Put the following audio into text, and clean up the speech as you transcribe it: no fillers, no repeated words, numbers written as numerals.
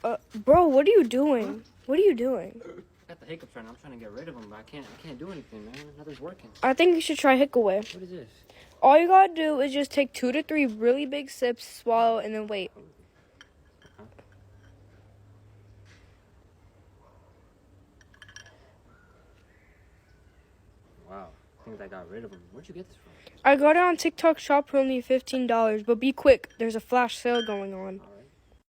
Bro, what are you doing? What are you doing? I got the hiccups right now. I'm trying to get rid of them, but I can't do anything, man. Nothing's working. I think you should try Hickaway. What is this? All you gotta do is just take 2 to 3 really big sips, swallow, and then wait. Wow. I think I got rid of them. Where'd you get this from? I got it on TikTok Shop for only $15, but be quick. There's a flash sale going on.